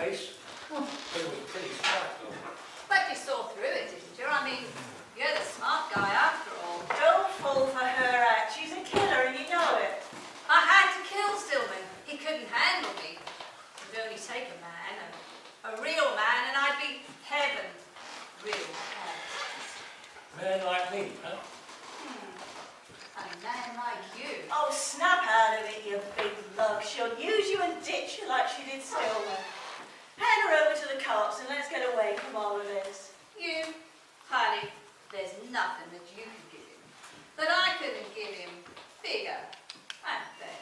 face. It was pretty smart, though. But you saw through it, didn't you? I mean, you're the smart guy after all. Don't fall for her act. She's a killer and you know it. I had to kill Stillman. He couldn't handle me. It would only take a man, a real man, and I'd be heaven. Real heaven. Man like me, huh? A man like you. Oh, snap out of it, you big lug. She'll use you and ditch you like she did Stillman. Hand her over to the cops and let's get away from all of this. You, honey, there's nothing that you could give him that I couldn't give him. Bigger and better.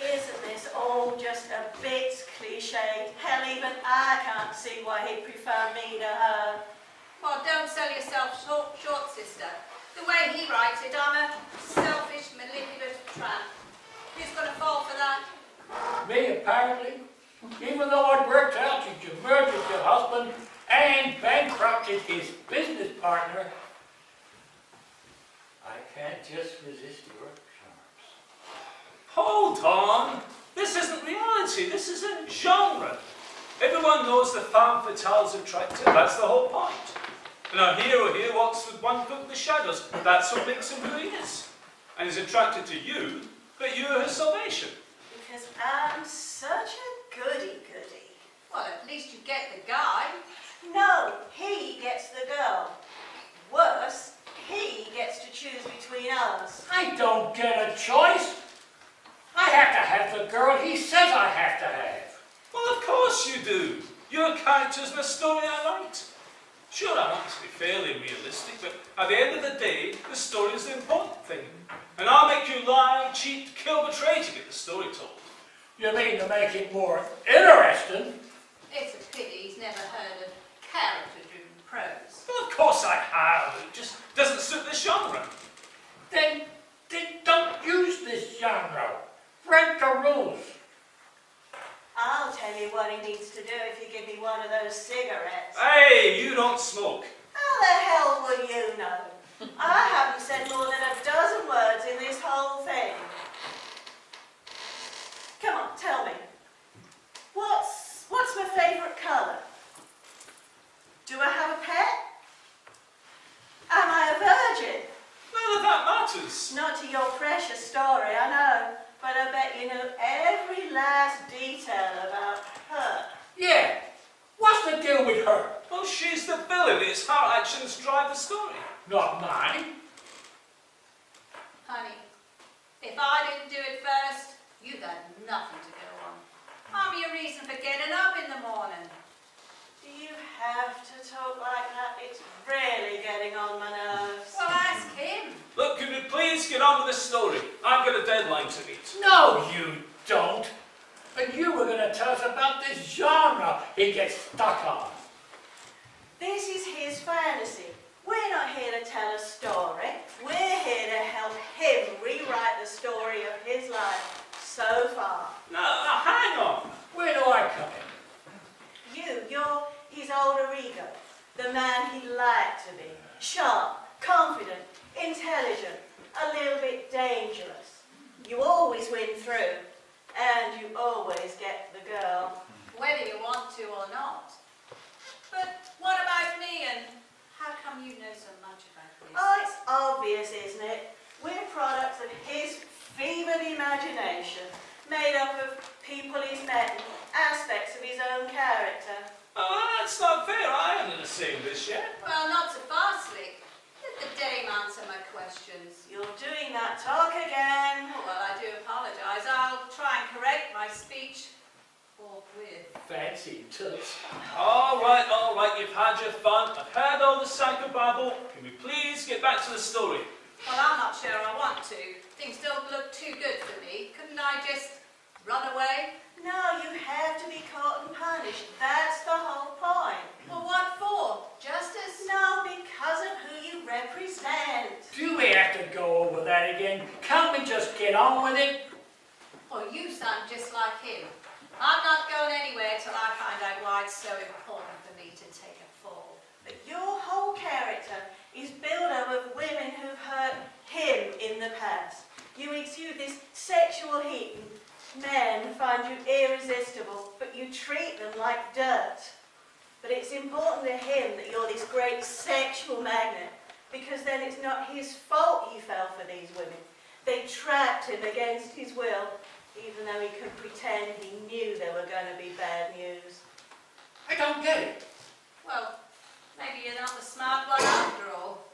Isn't this all just a bit cliched? Hell, even I can't see why he'd prefer me to her. Well, don't sell yourself short, sister. The way he writes it, I'm a selfish, manipulative tramp. Who's going to fall for that? Me, apparently. Even though it worked out that you murdered your husband and bankrupted his business partner, I can't just resist your charms. Hold on! This isn't reality, this is a genre. Everyone knows the femme fatale is attractive, that's the whole point. And our hero here walks with one foot in the shadows, that's what makes him who he is. And he's attracted to you, but you're his salvation. Because I'm such a goody-goody. Well, at least you get the guy. No, he gets the girl. Worse, he gets to choose between us. I don't get a choice. I have to have the girl he says I have to have. Well, of course you do. Your character's in a story I write. Sure, I want it to be fairly realistic, but at the end of the day, the story is the important thing. And I'll make you lie, cheat, kill, betray to get the story told. You mean to make it more interesting? It's a pity he's never heard of character-driven prose. Well, of course I have. It just doesn't suit this genre. Then don't use this genre. Break the rules. I'll tell you what he needs to do if you give me one of those cigarettes. Hey, you don't smoke. How the hell will you know? I haven't said more than a dozen words in this whole thing. Come on, tell me. What's my favourite colour? Do I have a pet? Am I a virgin? None of that matters. Not to your precious story, I know. But I bet you know every last detail about her. Yeah. What's the deal with her? Well, she's the villain. It's her actions drive the story. Not mine. Honey, if I didn't do it first, you'd had nothing to go on. I'm your reason for getting up in the morning. Do you have to talk like that? It's really getting on my nerves. Well, ask him. Look, could we please get on with the story? I've got a deadline to meet. No, you don't. And you were going to tell us about this genre he gets stuck on. This is his fantasy. We're not here to tell a story. We're here to help him rewrite the story of his life so far. No, hang on. Where do I come in? You're his alter ego. The man he'd like to be. Sharp, confident, intelligent, a little bit dangerous. You always win through, and you always get the girl. Whether you want to or not. But what about me, and how come you know so much about this? Oh, it's obvious, isn't it? We're products of his fevered imagination, made up of people he's met and aspects of his own character. Oh, that's not fair. I haven't seen this yet. Well, not so fast, Slick. Let the dame answer my questions. You're doing that talk again. Oh, well, I do apologise. I'll try and correct my speech forthwith. Fancy toots. All right, you've had your fun. I've heard all the psychobabble. Can we please get back to the story? Well, I'm not sure I want to. Things don't look too good for me. Couldn't I just run away? No, you have to be caught and punished. That's the whole point. Well, what for? Justice? No, because of who you represent. Do we have to go over that again? Can't we just get on with it? Well, you sound just like him. I'm not going anywhere till I find out why it's so important for me to take a fall. But your whole character is built up of women who've hurt him in the past. You exude this sexual heat and Men find you irresistible, but you treat them like dirt. But it's important to him that you're this great sexual magnet, because then it's not his fault he fell for these women. They trapped him against his will, even though he could pretend he knew they were going to be bad news. I don't get it. Well, maybe you're not the smart one after all.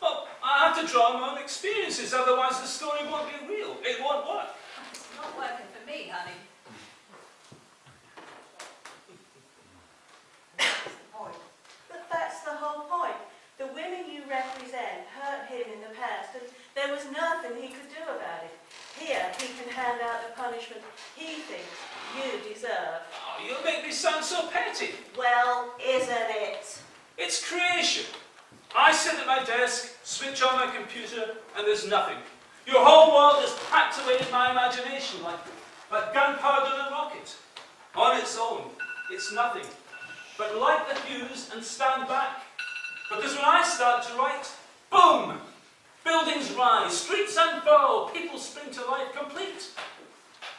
Well, I have to draw on my own experiences, otherwise the story won't be real. It won't work. It's not working for me, honey. That's the point. But that's the whole point. The women you represent hurt him in the past, and there was nothing he could do about it. Here, he can hand out the punishment he thinks you deserve. Oh, you'll make me sound so petty. Well, isn't it? It's creation. I sit at my desk, switch on my computer, and there's nothing. Your whole world is packed away in my imagination like gunpowder in a rocket. On its own, it's nothing. But light the fuse and stand back. Because when I start to write, boom! Buildings rise, streets unfurl, people spring to life complete.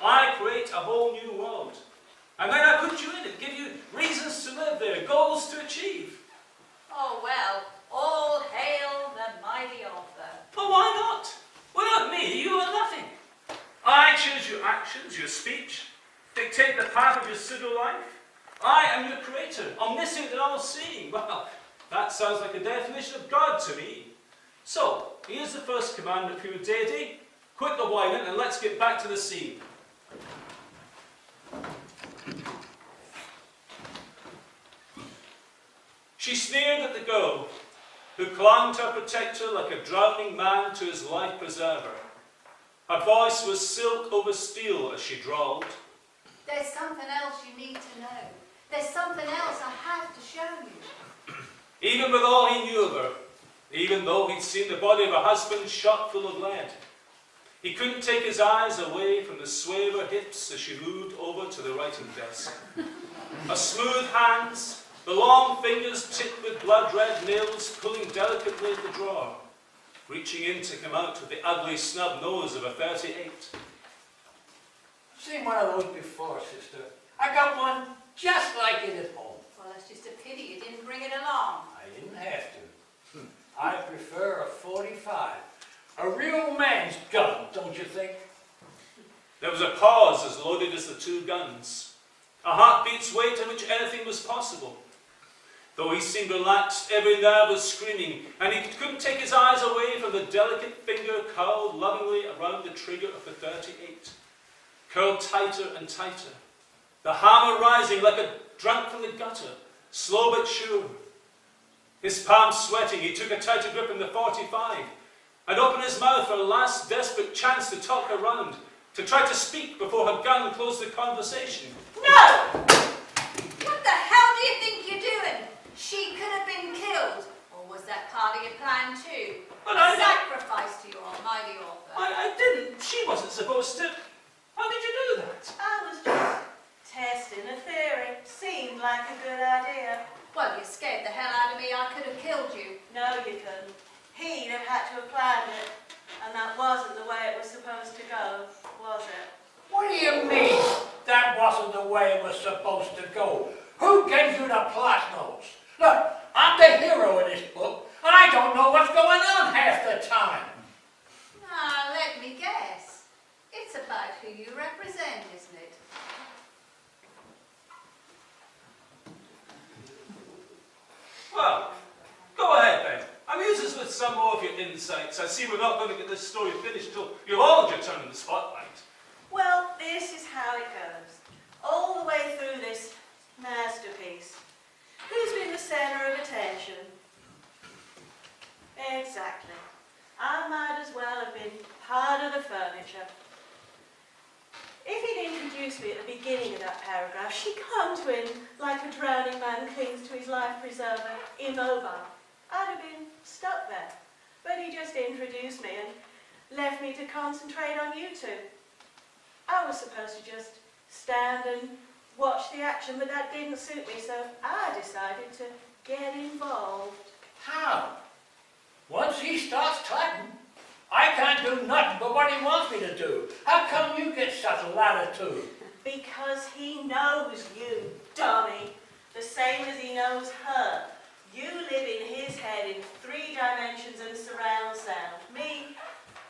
I create a whole new world. And then I put you in it, give you reasons to live there, goals to achieve. Oh well, all hail the mighty author. But why not? Without me, you are nothing. I choose your actions, your speech, dictate the path of your pseudo life. I am your creator, omniscient and all-seeing. Well, that sounds like a definition of God to me. So, here's the first commandment for your deity. Quit the whining and let's get back to the scene. She sneered at the girl, who clung to her protector like a drowning man to his life preserver. Her voice was silk over steel as she drawled. There's something else you need to know. There's something else I have to show you. Even with all he knew of her, even though he'd seen the body of her husband shot full of lead, he couldn't take his eyes away from the sway of her hips as she moved over to the writing desk. Her smooth hands, the long fingers tipped with blood-red nails pulling delicately at the drawer, reaching in to come out with the ugly snub nose of a 38. Seen one of those before, sister. I got one just like it at home. Well, it's just a pity you didn't bring it along. I didn't have to. I prefer a 45. A real man's gun, don't you think? There was a pause as loaded as the two guns, a heartbeat's weight in which anything was possible. Though he seemed relaxed, every nerve was screaming, and he couldn't take his eyes away from the delicate finger curled lovingly around the trigger of the 38. Curled tighter and tighter, the hammer rising like a drunk from the gutter, slow but sure. His palms sweating, he took a tighter grip in the 45, and opened his mouth for a last desperate chance to talk her round, to try to speak before her gun closed the conversation. No! What the hell do you think you're doing? She could have been killed. Or was that part of your plan too? But a sacrifice to your almighty author. I didn't. She wasn't supposed to. How did you do that? I was just testing a theory. Seemed like a good idea. Well, you scared the hell out of me. I could have killed you. No, you couldn't. He'd have had to have planned it. And that wasn't the way it was supposed to go, was it? What do you mean, that wasn't the way it was supposed to go? Who gave you the plot notes? Look, I'm the hero in this book, and I don't know what's going on half the time. Ah, let me guess. It's about who you represent, isn't it? Well, go ahead then. Amuse us with some more of your insights. I see we're not going to get this story finished till you've all your turn in the spotlight. Well, this is how it goes. All the way through this masterpiece. Who's been the centre of attention? Exactly. I might as well have been part of the furniture. If he'd introduced me at the beginning of that paragraph, she clung to him like a drowning man clings to his life preserver, immobile. I'd have been stuck there. But he just introduced me and left me to concentrate on you two. I was supposed to just stand and watch the action, but that didn't suit me, so I decided to get involved. How? Once he starts typing, I can't do nothing but what he wants me to do. How come you get such a latitude? Because he knows you, dummy, the same as he knows her. You live in his head in 3 dimensions and surround sound. Me,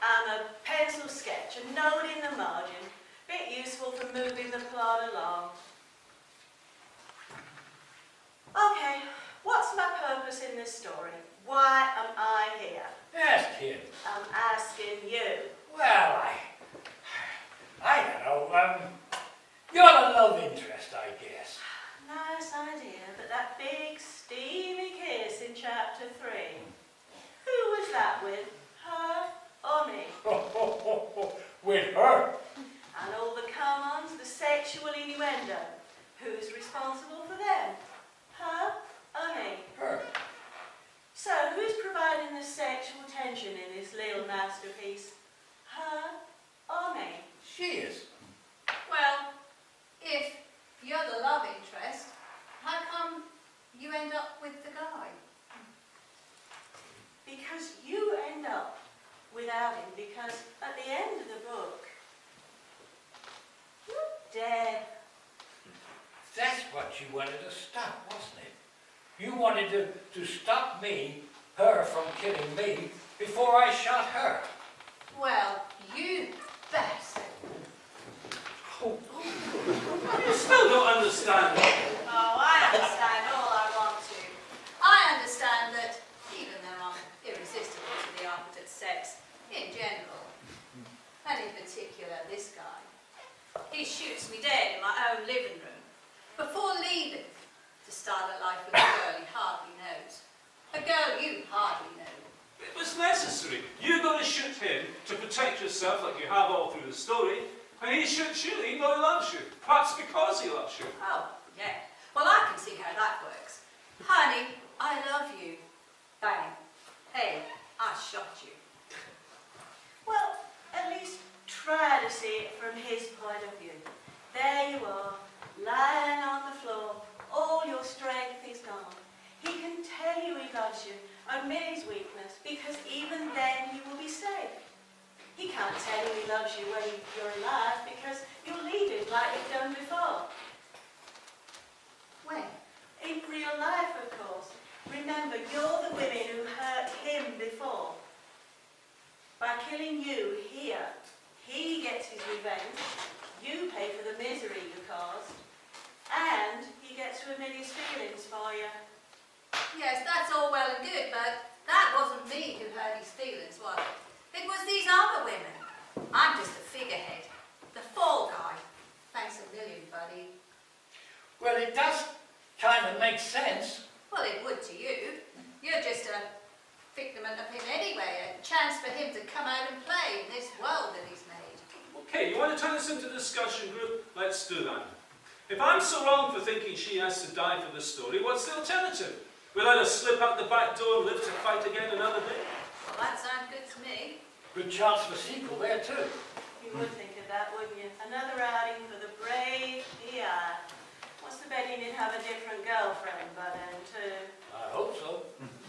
I'm a pencil sketch, a note in the margin, bit useful for moving the plot along. Okay, what's my purpose in this story? Why am I here? Ask him. I'm asking you. Well, I don't know, you're the love interest, I guess. Nice idea, but that big steamy kiss in chapter 3, who was that with? Her or me? With her. And all the come-ons, the sexual innuendo, who's responsible for them? Her or me? Her. So, who's providing the sexual tension in this little masterpiece? Her or me? She is. Well, if you're the love interest, how come you end up with the guy? Because you end up without him, because at the end of the book, you're dead. That's what you wanted to stop, wasn't it? You wanted to stop me, her from killing me, before I shot her. Well, you bastard. You still don't understand. Oh, I understand all I want to. I understand that even though I'm irresistible to the opposite sex in general, and in particular this guy, he shoots me dead in my own living room before leaving to start a life with a girl he hardly knows. A girl you hardly know. It was necessary. You got to shoot him to protect yourself like you have all through the story. And he shoots you even though he loves you. Perhaps because he loves you. Oh, yeah. Well, I can see how that works. Honey, I love you. Bang. Hey, I shot you. Well, at least try to see it from his point of view. There you are, lying on the floor. All your strength is gone. He can tell you he loves you, admit his weakness, because even then you will be safe. He can't tell you he loves you when you're alive, because you'll leave him like you've done before. When? In real life, of course. Remember, you're the women who hurt him before. By killing you here, he gets his revenge, you pay for the misery you caused, and he gets to admit his feelings for you. Yes, that's all well and good, but that wasn't me who hurt his feelings, was it? It was these other women. I'm just a figurehead. The fall guy. Thanks a million, buddy. Well, it does kind of make sense. Well, it would to you. You're just a figment of him anyway, a chance for him to come out and play in this world that he's made. Okay, you want to turn this into a discussion group? Let's do that. If I'm so wrong for thinking she has to die for the story, what's the alternative? We let her slip out the back door and live to fight again another day? Well, that sounds good to me. Good chance for sequel there, too. You would think of that, wouldn't you? Another outing for the brave PI. What's the bet he didn't have a different girlfriend by then, too? I hope so.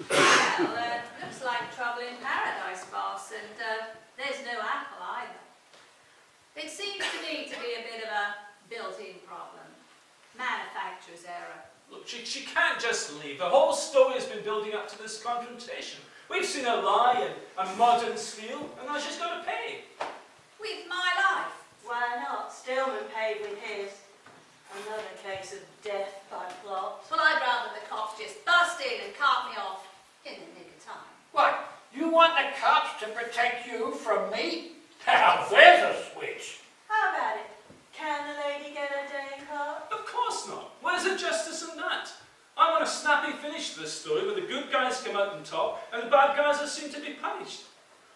Well, looks like trouble in paradise, boss, and there's no apple either. It seems to me to be a bit of a built-in problem. Manufacturer's error. Look, she can't just leave. The whole story has been building up to this confrontation. We've seen her lie and a modern steal, and now she's got to pay. With my life. Why not? Stillman paid with his. Another case of death by plot. Well, I'd rather the cops just bust in and cart me off in the nick of time. What? You want the cops to protect you from me? Now, there's a switch. How about it? Can the lady get a day card? Of course not. Where's the justice in that? I want a snappy finish to this story where the good guys come out on top and the bad guys are seen to be punished.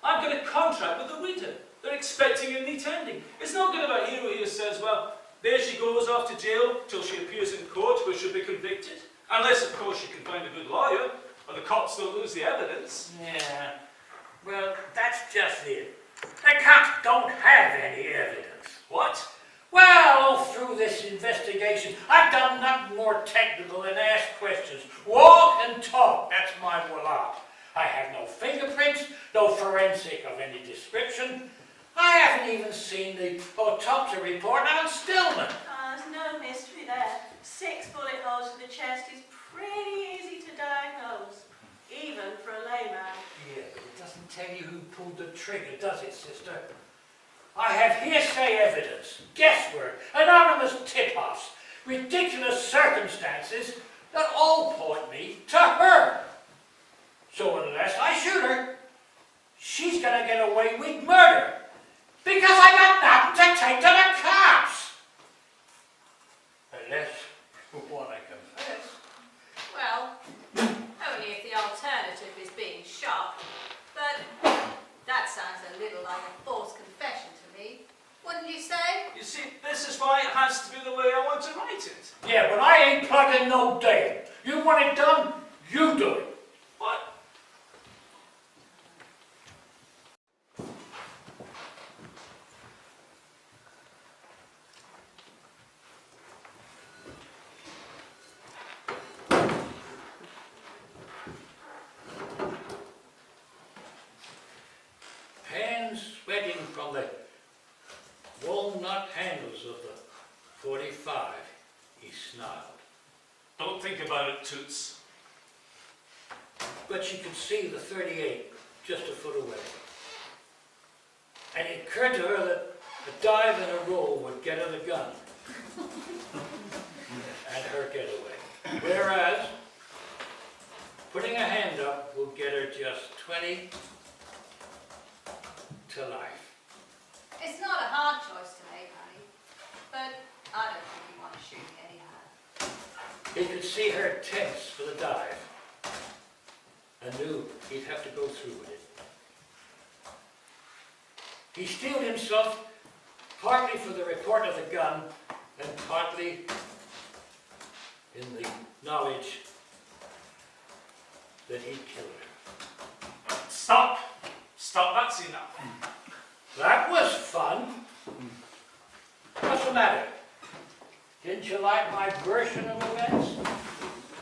I've got a contract with the reader. They're expecting a neat ending. It's not good if a hero here says, well, there she goes off to jail till she appears in court where she'll be convicted. Unless, of course, she can find a good lawyer or the cops don't lose the evidence. Yeah. Well, that's just it. The cops don't have any evidence. What? Well, all through this investigation, I've done nothing more technical than ask questions. Walk and talk, that's my voila. I have no fingerprints, no forensic of any description. I haven't even seen the autopsy report on Stillman. There's no mystery there. 6 bullet holes to the chest is pretty easy to diagnose, even for a layman. Yeah, but it doesn't tell you who pulled the trigger, does it, sister? I have hearsay evidence, guesswork, anonymous tip-offs, ridiculous circumstances that all point me to her. So unless I shoot her, she's gonna get away with murder. Because I got nothing to take to the cops. Unless you want to confess. Well, only if the alternative is being shot. But that sounds a little like a forced confession to me. Wouldn't you say? You see, this is why it has to be the way I want to write it. Yeah, but I ain't plugging no dam. You want it done, you do it. What? Hands sweating from the walnut handles of the 45, he snarled. Don't think about it, Toots. But she could see the 38 just a foot away. And it occurred to her that a dive and a roll would get her the gun. And her getaway. Whereas, putting a hand up will get her just 20 to life. It's not a hard choice to make, honey. But I don't think you want to shoot me anyhow. He could see her tense for the dive, and knew he'd have to go through with it. He steeled himself partly for the report of the gun, and partly in the knowledge that he'd killed her. Stop! Stop, that's enough. That was fun. What's the matter? Didn't you like my version of events?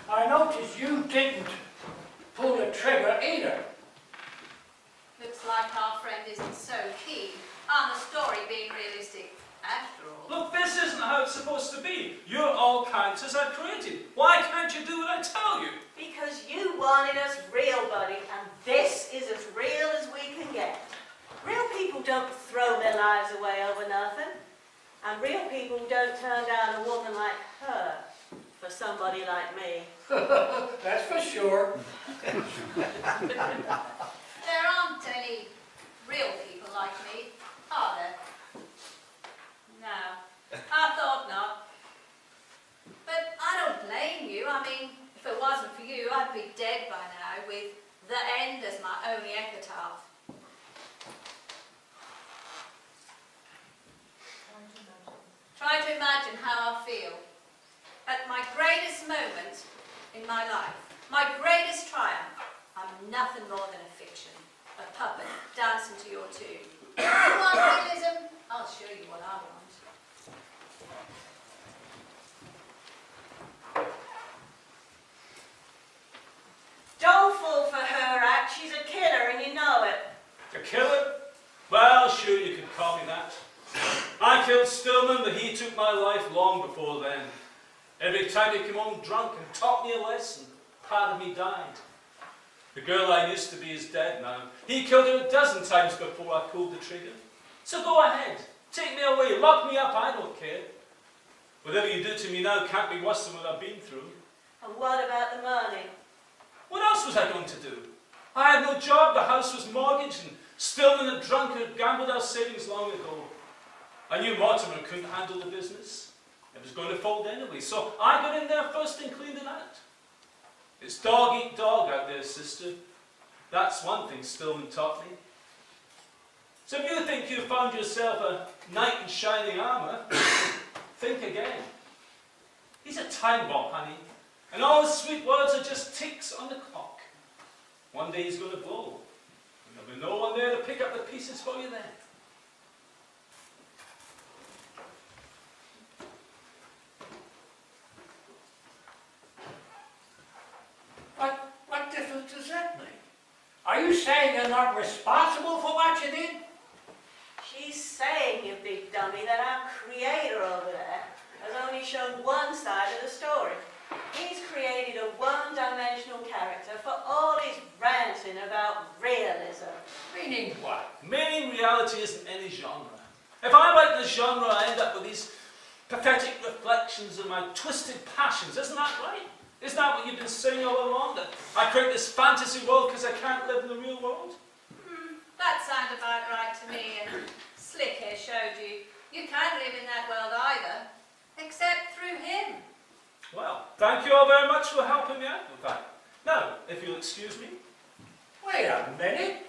I noticed you didn't pull the trigger either. Looks like our friend isn't so keen on the story being realistic after all. Look, this isn't how it's supposed to be. You're all characters I created. Why can't you do what I tell you? Because you wanted us real, buddy, and this is as real as we can get. Real people don't throw their lives away over nothing. And real people don't turn down a woman like her for somebody like me. That's for sure. There aren't any real people like me, are there? No, I thought not. But I don't blame you. I mean, if it wasn't for you, I'd be dead by now with the end as my only epitaph. Try to imagine how I feel at my greatest moment in my life, my greatest triumph. I'm nothing more than a fiction, a puppet dancing to your tune. You want realism? I'll show you what I want. Don't fall for her act. She's a killer and you know it. A killer? Well, sure, you could call me that. I killed Stillman, but he took my life long before then. Every time he came home drunk and taught me a lesson, part of me died. The girl I used to be is dead now. He killed her a dozen times before I pulled the trigger. So go ahead, take me away, lock me up, I don't care. Whatever you do to me now can't be worse than what I've been through. And what about the money? What else was I going to do? I had no job, the house was mortgaged, and Stillman had drunk and gambled our savings long ago. I knew Mortimer couldn't handle the business. It was going to fold anyway, so I got in there first and cleaned it out. It's dog eat dog out there, sister. That's one thing Stillman taught me. So if you think you found yourself a knight in shining armour, think again. He's a time bomb, honey, and all his sweet words are just ticks on the clock. One day he's going to blow, and there'll be no one there to pick up the pieces for you then. What difference does that make? Are you saying you're not responsible for what you did? She's saying, you big dummy, that our creator over there has only shown one side of the story. He's created a one-dimensional character for all his ranting about realism. Meaning what? Meaning reality isn't any genre. If I write the genre, I end up with these pathetic reflections of my twisted passions. Isn't that right? Isn't that what you've been saying all along? That I create this fantasy world because I can't live in the real world? That sounded about right to me, and Slick here showed you can't live in that world either, except through him. Well, thank you all very much for helping me out with that. Now, if you'll excuse me. Wait a minute.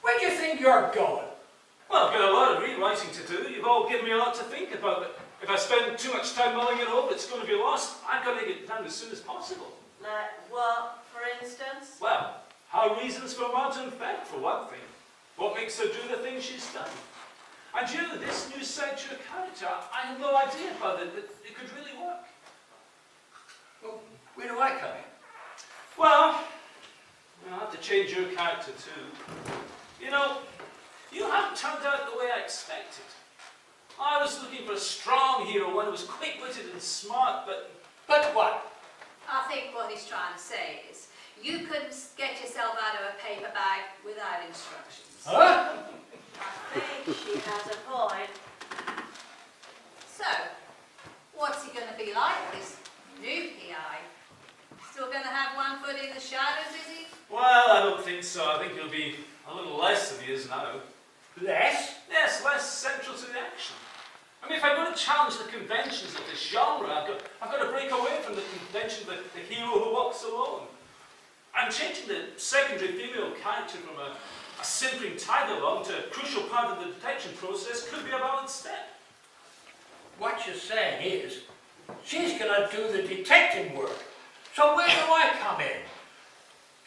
Where do you think you're going? Well, I've got a lot of rewriting to do. You've all given me a lot to think about, but if I spend too much time mulling it over, it's going to be lost. I've got to get it done as soon as possible. Like what, for instance? Well, her reasons for Martin Fenn, for one thing. What makes her do the things she's done? And you, this new side to your character, I have no idea about it, that it could really work. Well, where do I come in? Well, I'll have to change your character too. You know, you haven't turned out the way I expected. I was looking for a strong hero, one who was quick-witted and smart, but... But what? I think what he's trying to say is, you couldn't get yourself out of a paper bag without instructions. Huh? I think she has a point. So, what's he going to be like, this new PI? Still going to have one foot in the shadows, is he? Well, I don't think so. I think he'll be a little less than he is now. Less? Yes, less central to the action. I mean, if I'm going to challenge the conventions of this genre, I've got to break away from the convention of the hero who walks alone. I'm changing the secondary female character from a simpering tag-along to a crucial part of the detection process could be a valid step. What you're saying is, she's gonna do the detecting work. So where do I come in?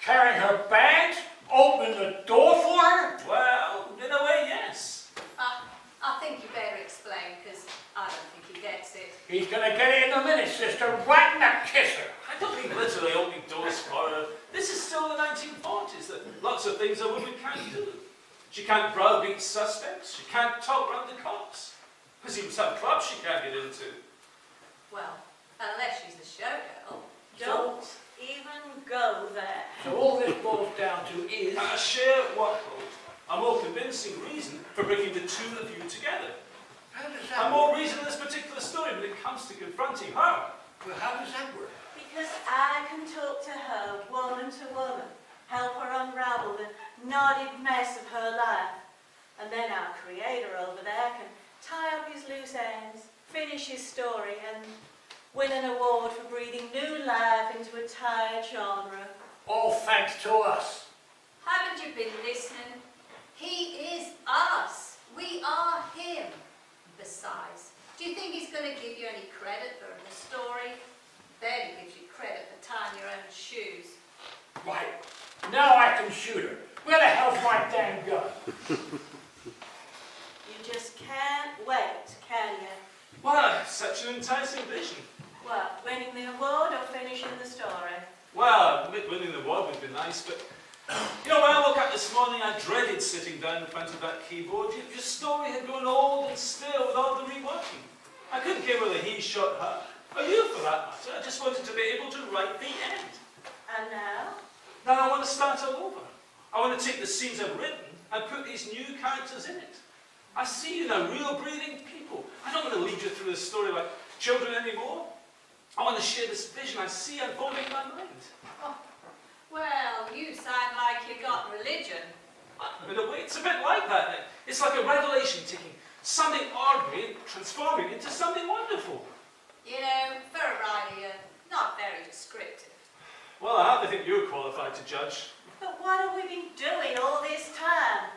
Carrying her bags? Open the door for her? Well, in a way, yes. I think you better explain, because I don't think he gets it. He's gonna get it in a minute, sister, right in the kisser. I don't mean literally opening doors for her. This is still the 1940s. There are lots of things a woman can't do. She can't browbeat suspects. She can't talk round the cops. There's even some clubs she can't get into. Well, unless she's a showgirl. Don't even go there. So all this boils down to is... A shared workload. A more convincing reason for bringing the two of you together. How does A that work? more reason in this particular story when it comes to confronting her. Well, how does that work? Because I can talk to her woman to woman, help her unravel the knotted mess of her life. And then our creator over there can tie up his loose ends, finish his story, and win an award for breathing new life into a tired genre. All thanks to us. Haven't you been listening? He is us. We are him. Besides, do you think he's going to give you any credit for the story? Then he gives you credit for tying your own shoes. Right. Now I can shoot her. Where the hell's my damn gun? You just can't wait, can you? Well, such an enticing vision. What, winning the award or finishing the story? Well, winning the award would be nice, but you know, when I woke up this morning, I dreaded sitting down in front of that keyboard. Your story had grown old and stale with all the reworking. I couldn't give her the he shot her, or you for that matter. I just wanted to be able to write the end. And now? Now I want to start all over. I want to take the scenes I've written and put these new characters in it. I see you now, real breathing people. I don't want to lead you through the story like children anymore. I want to share this vision I see unfolding in my mind. Well, you sound like you got religion. In a way, it's a bit like that. It's like a revelation taking something ordinary and transforming it into something wonderful. You know, for a writer, you're not very descriptive. Well, I hardly think you're qualified to judge. But what have we been doing all this time?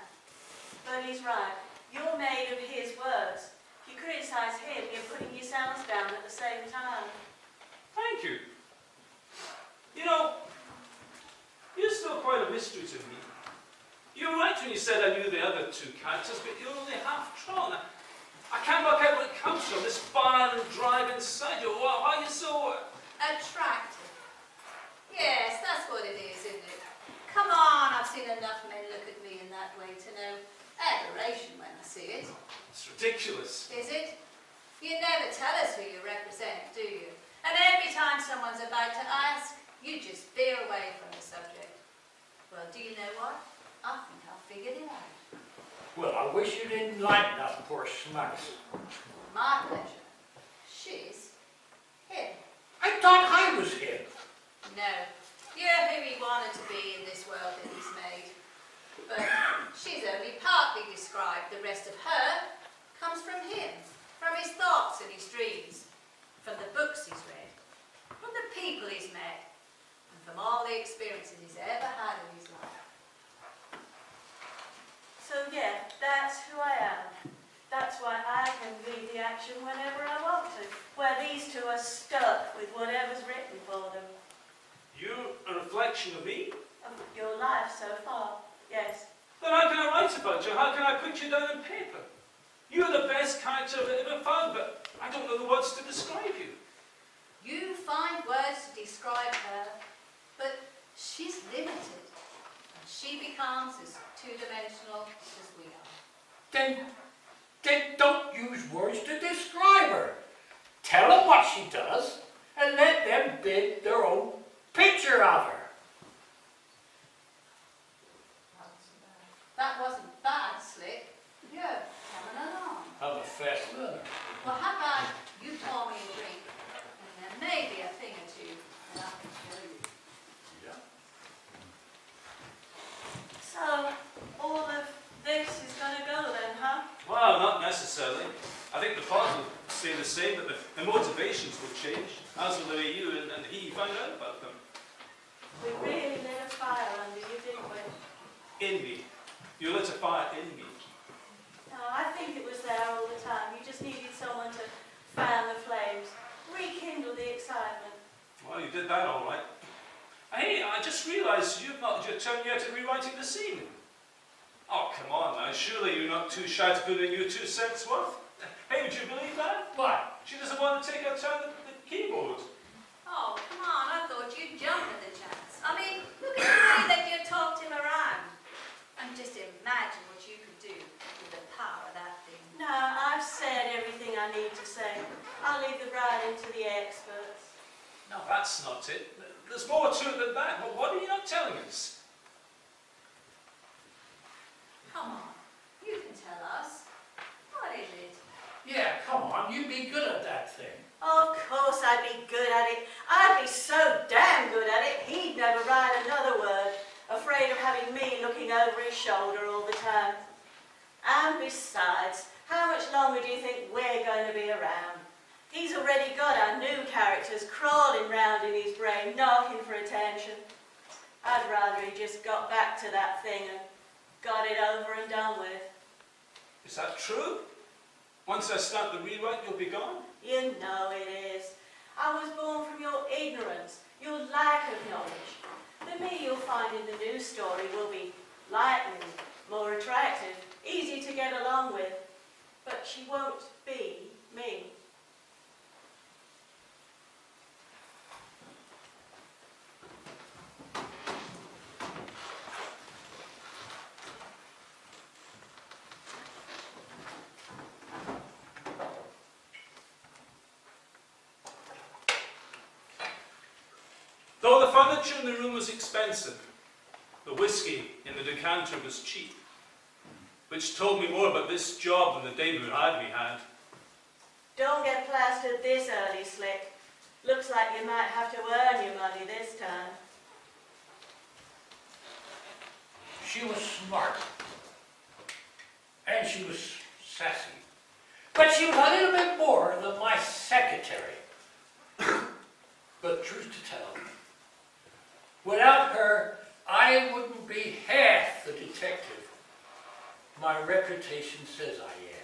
But he's right. You're made of his words. If you criticise him, you're putting yourselves down at the same time. Thank you. You know, you're still quite a mystery to me. You were right when you said I knew the other two characters, but you're only half drawn. I can't work out where it comes from, this fire and drive inside you. Why are you so... Attractive. Yes, that's what it is, isn't it? Come on, I've I've seen enough men look at me in that way to know adoration when I see it. It's ridiculous. Is it? You never tell us who you represent, do you? And every time someone's about to ask, you just veer away from the subject. Well, do you know what? I think I've figured it out. Well, I wish you didn't like that poor Smacks. My pleasure. She's him. I thought I was him. No, you're who he wanted to be in this world that he's made. But she's only partly described. The rest of her comes from him, from his thoughts and his dreams, from the books he's read, from the people he's met, and from all the experiences he's ever had in his life. So yeah, that's who I am. That's why I can lead the action whenever I want to, where these two are stuck with whatever's written for them. You're a reflection of me? Of your life so far, yes. Then how can I write about you? How can I put you down on paper? You're the best character I've ever found, but I don't know the words to describe you. You find words to describe her, but she's limited. And she becomes as two-dimensional as we are. Then don't use words to describe her. Tell them what she does and let them build their own picture of her. That wasn't bad, Slick. You're coming along. I'm a fast learner. Well, how about you pour me a drink, and there may be a thing or two that I can show you. Yeah. So, all of this is going to go then, huh? Well, not necessarily. I think the plot will stay the same, but the motivations will change, as will the way you and he find out about them. We really lit a fire under you, didn't we? In me. You lit a fire in me. No, I think it was there all the time. You just needed someone to fan the flames, rekindle the excitement. Well, you did that all right. Hey, I just realised you've not your turn yet at rewriting the scene. Oh, come on now. Surely you're not too shy to put in your 2 cents worth. Hey, would you believe that? What? She doesn't want to take her turn at the keyboard. Oh, come on, I thought you'd jump at the chance. I mean, look at the way that you talked him around. And just imagine what you could do with the power of that thing. No, I've said everything I need to say. I'll leave the writing to the experts. No, that's not it. There's more to it than that. But what are you not telling us? Come on, you can tell us. What is it? Yeah, come on, you'd be good at that thing. Of course I'd be good at it. I'd be so damn good at it, he'd never write another word, afraid of having me looking over his shoulder all the time. And besides, how much longer do you think we're going to be around? He's already got our new characters crawling round in his brain, knocking for attention. I'd rather he just got back to that thing and got it over and done with. Is that true? Once I start the rewrite, you'll be gone? You know it is. I was born from your ignorance, your lack of knowledge. The me you'll find in the new story will be lightning, more attractive, easy to get along with. But she won't be me. Though the furniture in the room was expensive, the whiskey in the decanter was cheap, which told me more about this job than the day we had. Don't get plastered this early, Slick. Looks like you might have to earn your money this time. She was smart. And she was sassy. But she was a little bit more than my secretary. But truth to tell, without her, I wouldn't be half the detective my reputation says I am.